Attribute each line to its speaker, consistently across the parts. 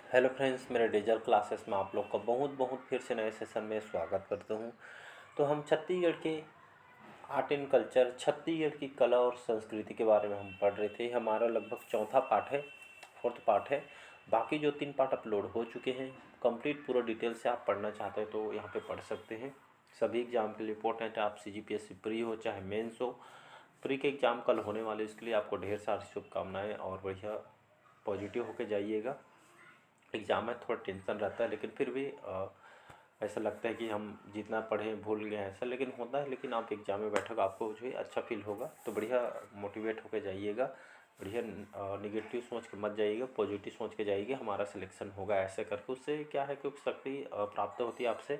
Speaker 1: Hello friends, मेरे digital classes में आप लोग का बहुत बहुत फिर से नए सेशन में स्वागत करता हूं। तो हम छत्तीसगढ़ के आर्ट एंड कल्चर, छत्तीसगढ़ की कला और संस्कृति के बारे में हम पढ़ रहे थे। हमारा लगभग चौथा पार्ट है, फोर्थ पार्ट है। बाकी जो 3 पार्ट अपलोड हो चुके हैं, कंप्लीट पूरा डिटेल से आप पढ़ना चाहते हैं तो यहाँ पे पढ़ सकते हैं। सभी एग्जाम के लिए इंपॉर्टेंट है, आप CGPSC प्री हो चाहे मेंस हो। प्री के एग्ज़ाम कल होने वाले, इसके लिए आपको ढेर सारी शुभकामनाएँ और बढ़िया पॉजिटिव होकर जाइएगा। एग्ज़ाम में थोड़ा टेंशन रहता है, लेकिन फिर भी ऐसा लगता है कि हम जितना पढ़ें भूल गए हैं ऐसा, लेकिन होता है। लेकिन आप एग्ज़ाम में बैठोगे आपको जो है अच्छा फील होगा, तो बढ़िया मोटिवेट होकर जाइएगा। बढ़िया निगेटिव सोच के मत जाइएगा, पॉजिटिव सोच के जाइएगा, हमारा सिलेक्शन होगा ऐसे करके। उससे क्या है कि शक्ति प्राप्त होती है आपसे,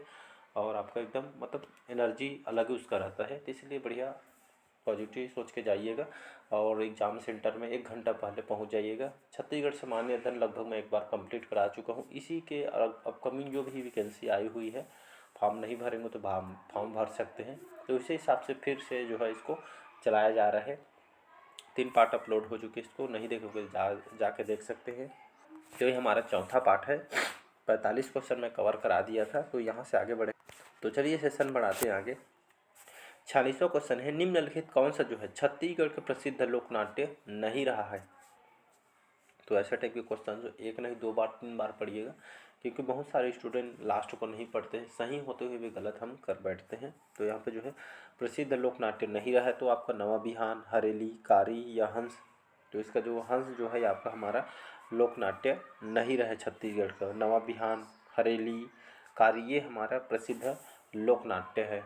Speaker 1: और आपका एकदम मतलब एनर्जी अलग ही उसका रहता है। तो इसलिए बढ़िया पॉजिटिव सोच के जाइएगा और एग्ज़ाम सेंटर में 1 घंटा पहले पहुंच जाइएगा। छत्तीसगढ़ सामान्य अध्ययन लगभग मैं एक बार कंप्लीट करा चुका हूं। इसी के अपकमिंग जो भी वैकेंसी आई हुई है, फॉर्म नहीं भरेंगे तो फॉर्म भर सकते हैं। तो इसी हिसाब से फिर से जो है इसको चलाया जा रहा है। 3 पार्ट अपलोड हो चुके, इसको नहीं देखोगे जाके देख सकते हैं। तो ये हमारा चौथा पार्ट है। 45 क्वेश्चन मैं कवर करा दिया था, तो यहाँ से आगे बढ़े। तो चलिए सेशन बढ़ाते हैं आगे। 46वां क्वेश्चन है, निम्नलिखित कौन सा जो है छत्तीसगढ़ के प्रसिद्ध लोकनाट्य नहीं रहा है। तो ऐसा टाइप के क्वेश्चन जो एक नहीं 2 बार 3 बार पढ़िएगा, क्योंकि बहुत सारे स्टूडेंट लास्ट को नहीं पढ़ते हैं, सही होते हुए भी गलत हम कर बैठते हैं। तो यहाँ पे जो है प्रसिद्ध लोकनाट्य नहीं रहा है, तो आपका नवा बिहान, हरेली, कारी या हंस। तो इसका जो हंस जो है आपका हमारा लोकनाट्य नहीं रहा है छत्तीसगढ़ का। नवा बिहान, हरेली, कारी ये हमारा प्रसिद्ध लोकनाट्य है।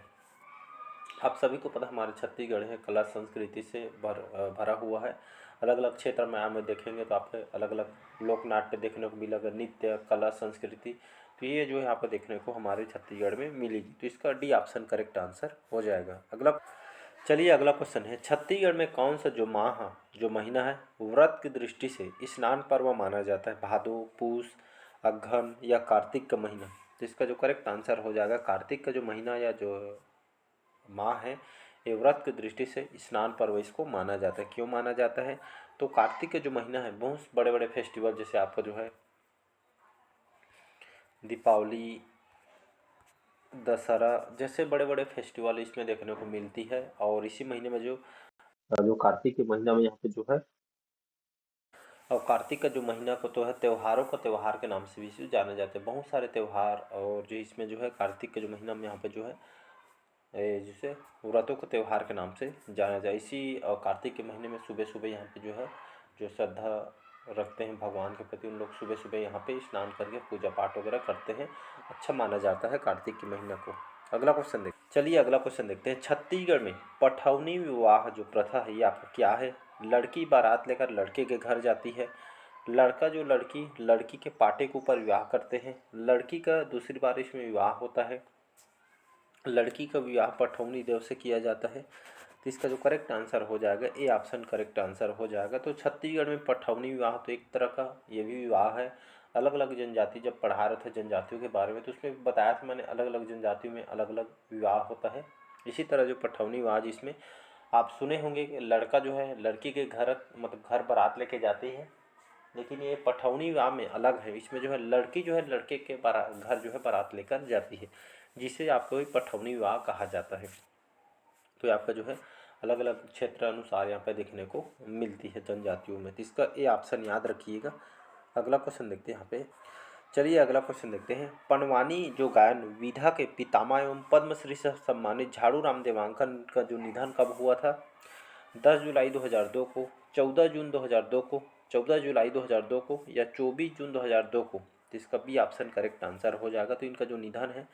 Speaker 1: आप सभी को पता हमारे छत्तीसगढ़ है कला संस्कृति से भरा हुआ है। अलग अलग क्षेत्र में आप देखेंगे तो आपको अलग अलग लोक नाट्य देखने को मिलेगा, नृत्य, कला, संस्कृति। तो ये जो है आपको देखने को हमारे छत्तीसगढ़ में मिलेगी। तो इसका डी ऑप्शन करेक्ट आंसर हो जाएगा। चलिए अगला क्वेश्चन है, छत्तीसगढ़ में कौन सा जो माह, जो महीना है, व्रत की दृष्टि से स्नान पर्व माना जाता है। भादो, पूस, अगहन या कार्तिक का महीना। तो इसका जो करेक्ट आंसर हो जाएगा कार्तिक का जो महीना या जो माह है, ये व्रत की दृष्टि से स्नान पर्व इसको माना जाता है। क्यों माना जाता है? तो कार्तिक का जो महीना है, बहुत बड़े बड़े फेस्टिवल जैसे आपका जो है दीपावली, दशहरा जैसे बड़े बड़े फेस्टिवल इसमें देखने को मिलती है। और इसी महीने में जो जो कार्तिक के महीना में यहाँ पे जो है, और कार्तिक का जो महीना को तो है त्योहारों का त्यौहार के नाम से भी जाना जाता है। बहुत सारे त्यौहार और जो इसमें जो है कार्तिक के जो महीना में यहाँ पे जो है जिसे व्रतों के त्यौहार के नाम से जाना जाए। इसी कार्तिक के महीने में सुबह सुबह यहाँ पे जो है जो श्रद्धा रखते हैं भगवान के प्रति, उन लोग सुबह सुबह यहाँ पे स्नान करके पूजा पाठ वगैरह करते हैं। अच्छा माना जाता है कार्तिक के महीना को। चलिए अगला क्वेश्चन देखते हैं, छत्तीसगढ़ में पठौनी विवाह जो प्रथा है ये आपका क्या है। लड़की बारात लेकर लड़के के घर जाती है। लड़का जो लड़की के पाटे के ऊपर विवाह करते हैं। लड़की का दूसरी बार इसमें विवाह होता है। लड़की का विवाह पठौनी देव से किया जाता है। तो इसका जो करेक्ट आंसर हो जाएगा ए ऑप्शन करेक्ट आंसर हो जाएगा। तो छत्तीसगढ़ में पठौनी विवाह तो एक तरह का ये भी विवाह है। अलग अलग जनजाति जब पढ़ा रहे थे जनजातियों के बारे में, तो उसमें बताया था मैंने अलग अलग जनजातियों में अलग अलग विवाह होता है। इसी तरह जो पठौनी विवाह जिसमें आप सुने होंगे कि लड़का जो है लड़की के घर मतलब घर बारात लेके जाती है, लेकिन ये पठौनी विवाह में अलग है। इसमें जो है लड़की जो है लड़के के घर जो है बारात लेकर जाती है, जिसे आपको एक पठौनी विवाह कहा जाता है। तो ये आपका जो है अलग अलग क्षेत्र अनुसार यहाँ पे देखने को मिलती है जनजातियों में। तो इसका ये ऑप्शन याद रखिएगा। अगला क्वेश्चन देखते हैं यहाँ पे। चलिए अगला क्वेश्चन देखते हैं, पनवानी जो गायन विधा के पितामह एवं पद्मश्री से सम्मानित झाड़ू राम देवांगन का जो निधन कब हुआ था। 10 जुलाई 2002 को, 14 जून 2002 को, 14 जुलाई 2002 को या 24 जून 2002 को। तो इसका बी ऑप्शन करेक्ट आंसर हो जाएगा। तो इनका जो निधन है,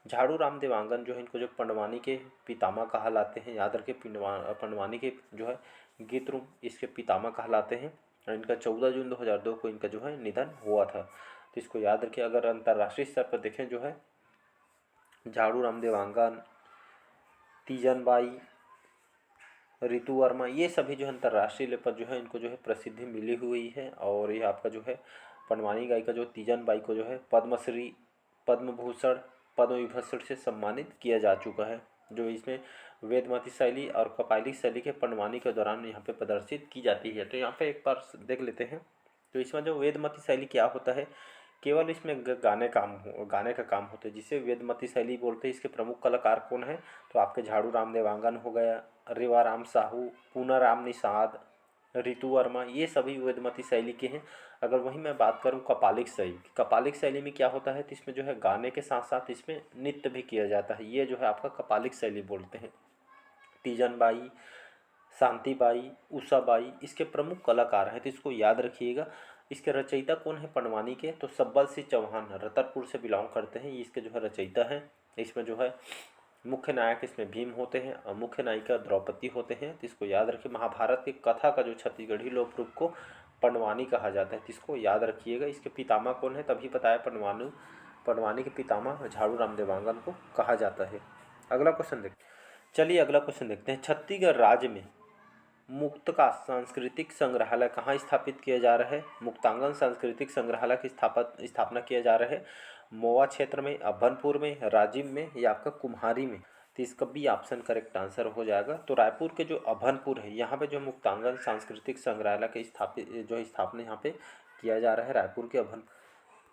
Speaker 1: झाड़ू राम देवांगन जो है इनको जो पंडवानी के पितामह कहलाते हैं। याद रखें, पंडवानी के जो है गीत रूप इसके पितामह कहलाते हैं। और इनका 14 जून 2002 को इनका जो है निधन हुआ था। तो इसको याद रखिए। अगर अंतर्राष्ट्रीय स्तर पर देखें जो है झाड़ू राम देवांगन, तीजन बाई, रितु वर्मा, ये सभी जो है अंतर्राष्ट्रीय लेवल पर जो है इनको जो है प्रसिद्धि मिली हुई है। और ये आपका जो है पंडवानी गायिका जो तीजन बाई को जो है पद्मश्री, पद्म भूषण, पद्म विभूषण से सम्मानित किया जा चुका है, जो इसमें वेदमती शैली और कपाली शैली के पंडवानी के दौरान यहाँ पे प्रदर्शित की जाती है। तो यहाँ पे एक बार देख लेते हैं। तो इसमें जो वेदमती शैली क्या होता है केवल इसमें गाने का काम होता है, जिसे वेदमती शैली बोलते हैं। इसके प्रमुख कलाकार कौन है? तो आपके झाड़ू राम देवांगन हो गया, रेवाराम साहू, पूनाराम निषाद, ऋतु वर्मा, ये सभी वेदमती शैली के हैं। अगर वहीं मैं बात करूं कपालिक शैली में क्या होता है, तो इसमें जो है गाने के साथ साथ इसमें नृत्य भी किया जाता है। ये जो है आपका कपालिक शैली बोलते हैं। तीजन बाई, शांतिबाई, उषाबाई इसके प्रमुख कलाकार हैं, तो इसको याद रखिएगा। इसके रचयिता कौन है पनवानी के? तो सब्बल सिंह चौहान रतनपुर से बिलोंग करते हैं, ये इसके जो है रचयिता हैं। इसमें जो है मुख्य नायक इसमें भीम होते हैं और मुख्य नायिका द्रौपदी होते हैं, तो इसको याद रखिए। महाभारत की कथा का जो छत्तीसगढ़ी लोक रूप को पनवानी कहा जाता है, तो इसको याद रखिएगा। इसके पितामह कौन है? तभी बताया पनवानी के पितामह झाड़ू राम देवांगन को कहा जाता है। अगला क्वेश्चन देखते हैं। छत्तीसगढ़ राज्य में मुक्त का सांस्कृतिक संग्रहालय कहाँ स्थापित किया जा रहा है? मुक्तांगन सांस्कृतिक संग्रहालय की स्थापना किया जा रहा है मोवा क्षेत्र में, अभनपुर में, राजिम में या आपका कुम्हारी में। तो इसका भी ऑप्शन करेक्ट आंसर हो जाएगा। तो रायपुर के जो अभनपुर है, यहाँ पे जो मुक्तांगन सांस्कृतिक संग्रहालय के स्थापना यहाँ पे किया जा रहा है रायपुर के अभन।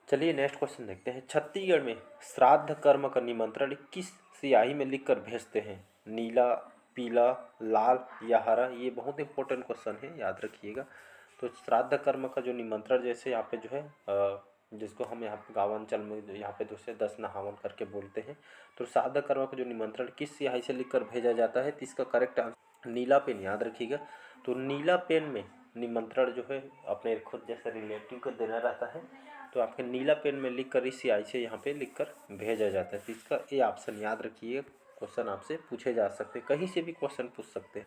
Speaker 1: चलिए नेक्स्ट क्वेश्चन देखते हैं। छत्तीसगढ़ में श्राद्ध कर्म का निमंत्रण किस स्याही में लिखकर भेजते हैं? नीला, पीला, लाल या हरा? ये बहुत इंपॉर्टेंट क्वेश्चन है, याद रखिएगा। तो श्राद्ध कर्म का जो निमंत्रण, जैसे यहाँ पे जो है जिसको हम यहाँ पे गाँव अंचल में यहाँ पे 2 से 10 नहावन करके बोलते हैं, तो श्राद्ध कर्म का जो निमंत्रण किस स्याही से लिखकर भेजा जाता है? तो इसका करेक्ट आंसर नीला पेन, याद रखिएगा। तो नीला पेन में निमंत्रण जो है अपने खुद जैसे रिलेटिव को देना रहता है, तो आपके नीला पेन में लिख कर इस स्याही से यहाँ पे लिख कर भेजा जाता है। तो इसका ये ऑप्शन याद रखिए, क्वेश्चन आपसे पूछे जा सकते हैं, कहीं से भी क्वेश्चन पूछ सकते हैं।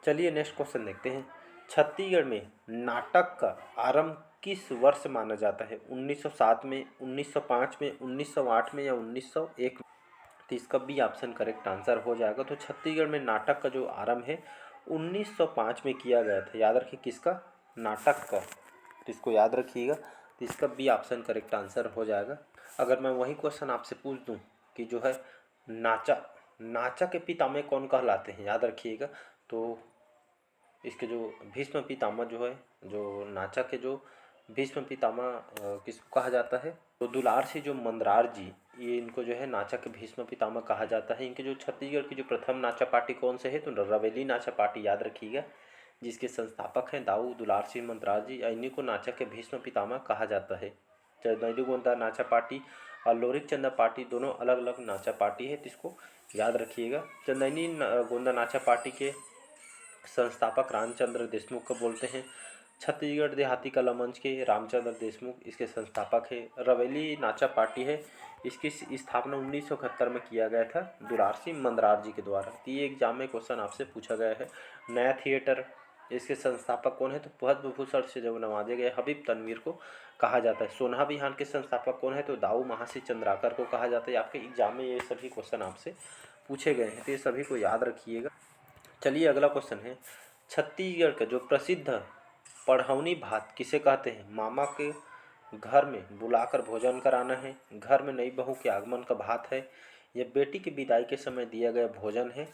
Speaker 1: चलिए नेक्स्ट क्वेश्चन देखते हैं। छत्तीसगढ़ में नाटक का आरंभ किस वर्ष माना जाता है? 1907 में, 1905 में, 1908 में या 1901 में? तो इसका भी ऑप्शन करेक्ट आंसर हो जाएगा। तो छत्तीसगढ़ में नाटक का जो आरंभ है 1905 में किया गया था, याद रखिए किसका? नाटक का। तो इसको याद रखिएगा, तो इसका भी ऑप्शन करेक्ट आंसर हो जाएगा। अगर मैं वही क्वेश्चन आपसे पूछ दूं कि जो है नाचा के पितामह कौन कहलाते हैं, याद रखिएगा। तो इसके जो भीष्म पितामह जो है, जो नाचा के जो भीष्म पितामह किसको कहा जाता है? तो दुलार सिंह जो मंदरार जी, ये इनको जो है नाचा के भीष्म पितामह कहा जाता है। इनके जो छत्तीसगढ़ की जो प्रथम नाचा पार्टी कौन से है? तो रवेली नाचा पार्टी, याद रखिएगा, जिसके संस्थापक हैं दाऊ दुलार सिंह मंदरार जी। इन्हीं को नाचा के भीष्म पितामह कहा जाता है। चंदैनी गोंदा नाचा पार्टी और लोरिक चंदा पार्टी दोनों अलग अलग नाचा पार्टी है, तो इसको याद रखिएगा। चंदैनी गोंदा नाचा पार्टी के संस्थापक रामचंद्र देशमुख को बोलते हैं। छत्तीसगढ़ देहाती कला मंच के रामचंद्र देशमुख इसके संस्थापक है। रवेली नाचा पार्टी है, इसकी स्थापना 1971 में किया गया था दुलार सिंह मंदरार जी के द्वारा। तो ये एग्जाम में क्वेश्चन आपसे पूछा गया है। नया थिएटर, इसके संस्थापक कौन है? तो पद्म भूषण से जब नवाजे गए हबीब तनवीर को कहा जाता है। सोनहा बिहान के संस्थापक कौन है? तो दाऊ महासी चंद्राकर को कहा जाता है। आपके एग्जाम में ये सभी क्वेश्चन आपसे पूछे गए हैं, तो ये सभी को याद रखिएगा। चलिए अगला क्वेश्चन है। छत्तीसगढ़ का जो प्रसिद्ध पढ़ौनी भात किसे कहते हैं? मामा के घर में बुलाकर भोजन कराना है, घर में नई बहू के आगमन का भात है, या बेटी की विदाई के समय दिया गया भोजन है,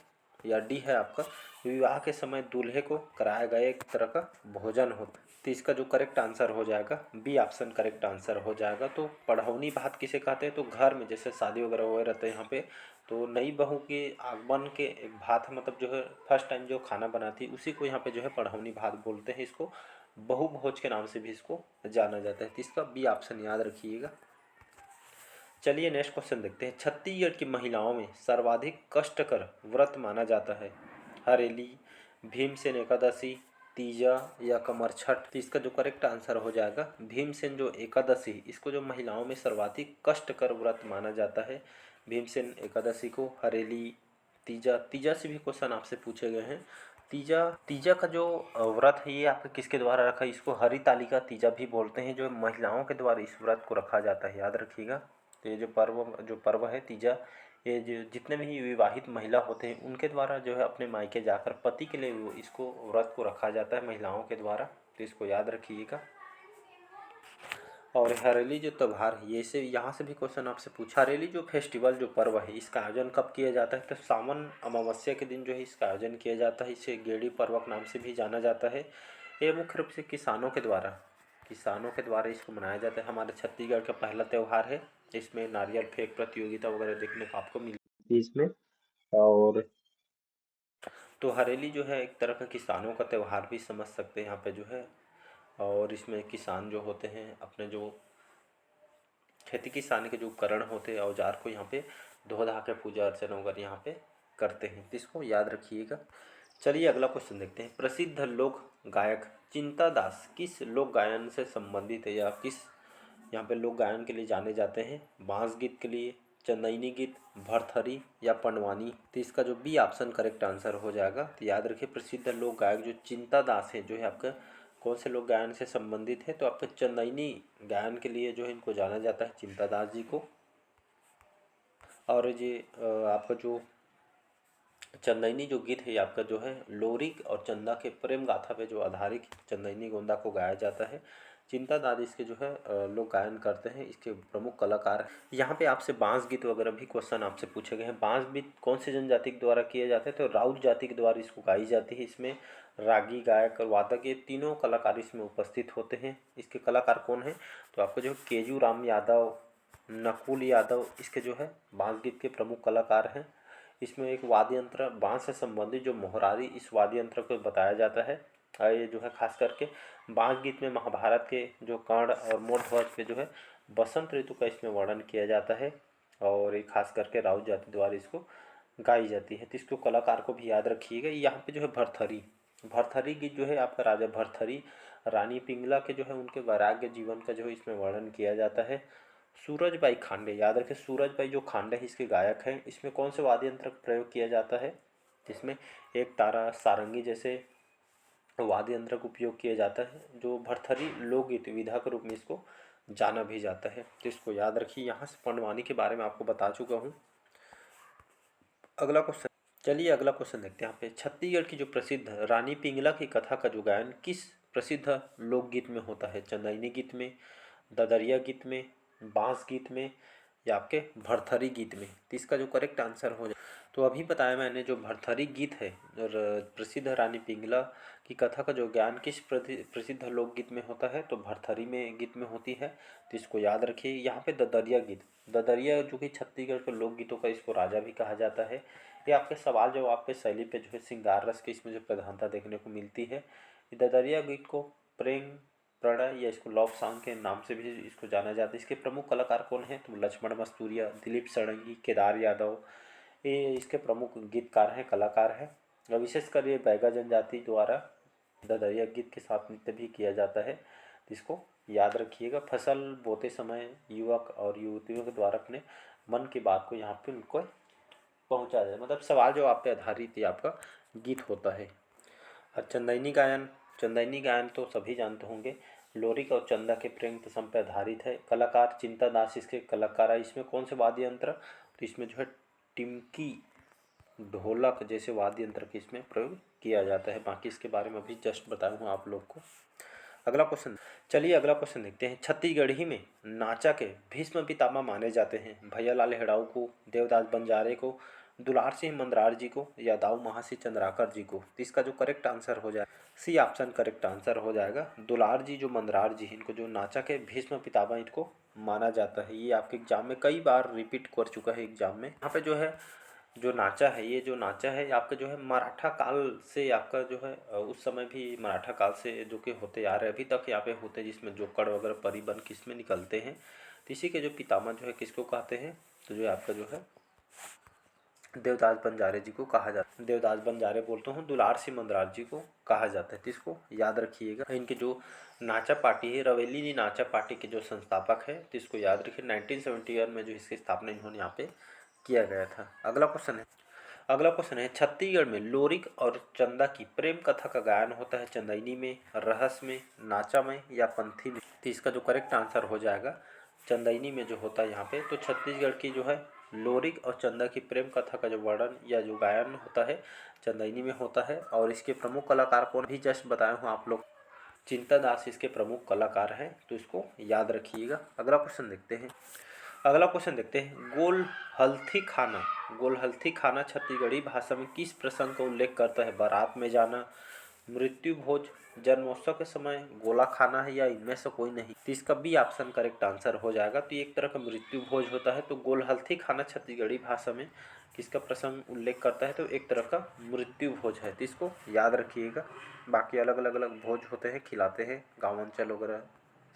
Speaker 1: या डी है आपका विवाह के समय दूल्हे को कराया गया एक तरह का भोजन होता है। तो इसका जो करेक्ट आंसर हो जाएगा बी ऑप्शन करेक्ट आंसर हो जाएगा। तो पढ़ौनी भात किसे कहते हैं? तो घर में जैसे शादी वगैरह हुए रहते हैं यहाँ पे, तो नई बहू के आगमन के एक भात, मतलब जो है फर्स्ट टाइम जो खाना बनाती है उसी को यहाँ पे जो है पढ़ौनी भात बोलते हैं। इसको बहु भोज के नाम से भी इसको जाना जाता है, तो इसका बी ऑप्शन याद रखिएगा। चलिए नेक्स्ट क्वेश्चन देखते हैं। छत्तीसगढ़ की महिलाओं में सर्वाधिक कष्टकर व्रत माना जाता है? हरेली, भीमसेन एकादशी, तीजा या कमर छठ? तो इसका जो करेक्ट आंसर हो जाएगा भीमसेन जो एकादशी, इसको जो महिलाओं में सर्वाधिक कष्टकर व्रत माना जाता है भीमसेन एकादशी को। हरेली, तीजा से भी क्वेश्चन आपसे पूछे गए हैं। तीजा का जो व्रत है ये आपके किसके द्वारा रखा है? इसको हरितालिका तीजा भी बोलते हैं, जो महिलाओं के द्वारा इस व्रत को रखा जाता है, याद रखिएगा। तो ये जो पर्व है तीजा, ये जो जितने भी विवाहित महिला होते हैं उनके द्वारा जो है अपने मायके जाकर पति के लिए इसको व्रत को रखा जाता है महिलाओं के द्वारा, तो इसको याद रखिएगा। और हरेली जो त्यौहार है, ये से यहाँ से भी क्वेश्चन आपसे पूछा। हरेली जो फेस्टिवल जो पर्व है इसका आयोजन कब किया जाता है? तो सावन अमावस्या के दिन जो है इसका आयोजन किया जाता है। इसे गेड़ी पर्व के नाम से भी जाना जाता है। ये मुख्य रूप से किसानों के द्वारा किसानों के द्वारा इसको मनाया जाता है। हमारे छत्तीसगढ़ का पहला त्यौहार है। इसमें नारियल फेंक प्रतियोगिता वगैरह देखने को आपको मिलती है इसमें। और तो हरेली जो है एक तरह का किसानों का त्यौहार भी समझ सकते हैं यहाँ पे जो है। और इसमें किसान जो होते हैं अपने जो खेती किसानी के जो उपकरण होते हैं, औजार को यहाँ पे धो धा के पूजा अर्चना वगैरह यहाँ पे करते हैं, तो इसको याद रखिएगा। चलिए अगला क्वेश्चन देखते हैं। प्रसिद्ध लोक गायक चिंता दास किस लोक गायन से संबंधित है, या किस यहाँ पे लोक गायन के लिए जाने जाते हैं? बांस गीत के लिए, चंदैनी गीत, भरथरी या पंडवानी? तो इसका जो बी ऑप्शन करेक्ट आंसर हो जाएगा। तो याद रखिए प्रसिद्ध लोक गायक जो चिंता दास है जो है आपका कौन से लोक गायन से संबंधित है? तो आपका चंदैनी गायन के लिए जो है इनको जाना जाता है, चिंता दास जी को। और ये आपका जो चंदैनी जो गीत है ये आपका जो है लोरिक और चंदा के प्रेम गाथा पे जो आधारित चंदैनी गोंदा को गाया जाता है। चिंता दास इसके जो है लोग गायन करते हैं, इसके प्रमुख कलाकार। यहाँ पे आपसे बांस गीत वगैरह भी क्वेश्चन आपसे पूछे गए हैं। बांस गीत कौन से जनजाति के द्वारा किए जाते हैं? तो राउत जाति के द्वारा इसको गाई जाती है। इसमें रागी, गायक और वादक ये तीनों कलाकार इसमें उपस्थित होते हैं। इसके कलाकार कौन हैं? तो आपको जो केजू राम यादव, नकुल यादव इसके जो है बांस गीत के प्रमुख कलाकार हैं। इसमें एक वाद्य यंत्र बांस से संबंधित जो मोहरारी, इस वाद्य यंत्र को बताया जाता है। ये जो है खास करके बांस गीत में महाभारत के जो कर्ण और मोरध्वज पे जो है बसंत ऋतु का इसमें वर्णन किया जाता है। और ये खास करके राउत जाति द्वारा इसको गाई जाती है। तो इसको कलाकार को भी याद रखिएगा। यहाँ पे जो है भरथरी, भरथरी गीत जो है आपका राजा भरथरी रानी पिंगला के जो है उनके वैराग्य जीवन का जो है इसमें वर्णन किया जाता है। सूरजबाई खांडे, याद रखें सूरजबाई जो खांडे है इसके गायक हैं। इसमें कौन से वाद्य यंत्र का प्रयोग किया जाता है? जिसमें एक तारा, सारंगी जैसे वाद्य यंत्र का उपयोग किया जाता है। जो भरथरी लोकगीत विधा के रूप में इसको जाना भी जाता है, तो इसको याद रखिए। यहाँ से पंडवानी के बारे में आपको बता चुका हूँ। अगला क्वेश्चन, चलिए अगला क्वेश्चन देखते हैं। यहाँ पे छत्तीसगढ़ की जो प्रसिद्ध रानी पिंगला की कथा का जो गायन किस प्रसिद्ध लोकगीत में होता है? चंदैनी गीत में, ददरिया गीत में, बांस गीत में या आपके भरथरी गीत में? तो इसका जो करेक्ट आंसर हो जाए, तो अभी बताया मैंने जो भरथरी गीत है और प्रसिद्ध रानी पिंगला की कथा का जो ज्ञान किस प्रसिद्ध लोकगीत में होता है? तो भरथरी में गीत में होती है। तो इसको याद रखिए। यहाँ पे ददरिया गीत, ददरिया जो कि छत्तीसगढ़ के लोकगीतों का इसको राजा भी कहा जाता है। ये आपके सवाल जवाब पे शैली पे जो है श्रृंगार रस की इसमें जो प्रधानता देखने को मिलती है। ददरिया गीत को प्रेम, प्रणय या इसको लव सॉन्ग के नाम से भी इसको जाना जाता है। इसके प्रमुख कलाकार कौन हैं? तो लक्ष्मण मस्तूरिया, दिलीप षडंगी, केदार यादव ये इसके प्रमुख गीतकार हैं, कलाकार हैं। और विशेषकर ये बैगा जनजाति द्वारा ददरिया गीत के साथ नृत्य भी किया जाता है। तो इसको याद रखिएगा। फसल बोते समय युवक और युवतियों के द्वारा अपने मन की बात को यहाँ पे उनको पहुँचा जाए, मतलब सवाल जवाब पे आधारित ये आपका गीत होता है। और चंदैनी गायन, चंदैनी गायन तो सभी जानते होंगे, लोरिक और चंदा के प्रेम प्रसंग पर आधारित है। कलाकार चिंता दास इसके कलाकार है। इसमें कौन से वाद्य यंत्र? तो इसमें जो है टिमकी, ढोलक जैसे वाद्य यंत्र के इसमें प्रयोग किया जाता है। बाकी इसके बारे में अभी जस्ट बताया हूँ आप लोग को। अगला क्वेश्चन, चलिए अगला क्वेश्चन देखते हैं। छत्तीसगढ़ी में नाचा के भीष्म पितामह माने जाते हैं भैयालाल हेड़ाऊ को, देवदास बंजारे को, दुलार सिंह मंदरार जी को या दाऊ महासी चंद्राकर जी को? तो इसका जो करेक्ट आंसर हो जाए सी ऑप्शन करेक्ट आंसर हो जाएगा। दुलार जी जो मंदरार जी इनको जो नाचा के भीष्म पितामह इनको माना जाता है। ये आपके एग्जाम में कई बार रिपीट कर चुका है एग्जाम में। यहाँ पे जो है जो नाचा है, ये जो नाचा है आपका जो है मराठा काल से आपका जो है उस समय भी मराठा काल से जो कि होते आ रहे अभी तक यहाँ पे होते हैं, जिसमें जोकड़ वगैरह परी बन किसमें निकलते हैं। तो इसी के जो पितामह जो है किसको कहते हैं? तो जो आपका जो है देवदास बंजारे जी को कहा जाता है। देवदास बंजारे बोलते हूँ, दुलार सिंह मंदरार जी को कहा जाता है। तो इसको याद रखिएगा। इनके जो नाचा पार्टी है, रवेली नाचा पार्टी के जो संस्थापक है, तो इसको याद रखिए। 1971 में जो इसकी स्थापना इन्होंने यहाँ पे किया गया था। अगला क्वेश्चन है, अगला क्वेश्चन है छत्तीसगढ़ में लोरिक और चंदा की प्रेम कथा का गायन होता है चंदैनी में, रहस में, नाचा में या पंथी में? तो इसका जो करेक्ट आंसर हो जाएगा चंदैनी में जो होता है यहाँ पे। तो छत्तीसगढ़ की जो है लोरिक और चंदा की प्रेम कथा का जो वर्णन या जो गायन होता है चंदैनी में होता है। और इसके प्रमुख कलाकार कौन भी जस्ट बताया हूँ आप लोग, चिंता दास इसके प्रमुख कलाकार हैं। तो इसको याद रखिएगा। अगला क्वेश्चन देखते हैं। अगला क्वेश्चन देखते हैं। गोल हल्थी खाना, गोल हल्थी खाना छत्तीसगढ़ी भाषा में किस प्रसंग का उल्लेख करता है? बारात में जाना, मृत्यु भोज, जन्मोत्सव के समय गोला खाना है या इनमें से कोई नहीं, तो इसका बी ऑप्शन करेक्ट आंसर हो जाएगा। तो ये एक तरह का मृत्यु भोज होता है। तो गोल हल्थी खाना छत्तीसगढ़ी भाषा में किसका प्रसंग उल्लेख करता है, तो एक तरह का मृत्यु भोज है। तो इसको याद रखिएगा। बाकी अलग अलग अलग भोज होते हैं, खिलाते हैं, गाँव अंचल वगैरह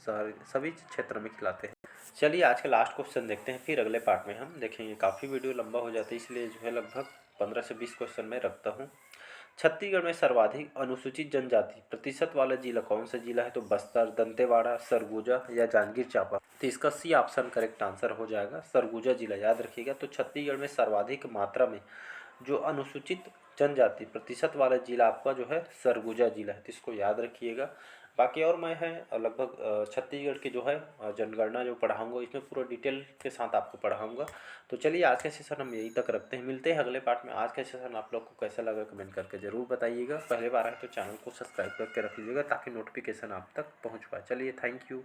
Speaker 1: शहर सभी क्षेत्र में खिलाते हैं। चलिए आज का लास्ट क्वेश्चन देखते हैं, फिर अगले पार्ट में हम देखेंगे। काफ़ी वीडियो लंबा हो जाता है, इसलिए जो है लगभग 15 से 20 क्वेश्चन में रखता हूँ। छत्तीसगढ़ में सर्वाधिक अनुसूचित जनजाति प्रतिशत वाला जिला कौन सा जिला है, तो बस्तर, दंतेवाड़ा, सरगुजा या जांजगीर चांपा। तो इसका सी ऑप्शन करेक्ट आंसर हो जाएगा, सरगुजा जिला। याद रखिएगा। तो छत्तीसगढ़ में सर्वाधिक मात्रा में जो अनुसूचित जनजाति प्रतिशत वाला जिला आपका जो है सरगुजा जिला है। तो इसको याद रखिएगा। बाकी और मैं है लगभग छत्तीसगढ़ की जो है जनगणना जो पढ़ाऊँगा, इसमें पूरा डिटेल के साथ आपको पढ़ाऊँगा। तो चलिए आज का सेशन हम यहीं तक रखते हैं, मिलते हैं अगले पार्ट में। आज का सेशन आप लोग को कैसा लगा कमेंट करके ज़रूर बताइएगा। पहले बार आए तो चैनल को सब्सक्राइब करके रख लीजिएगा ताकि नोटिफिकेशन आप तक पहुँच पाए। चलिए, थैंक यू।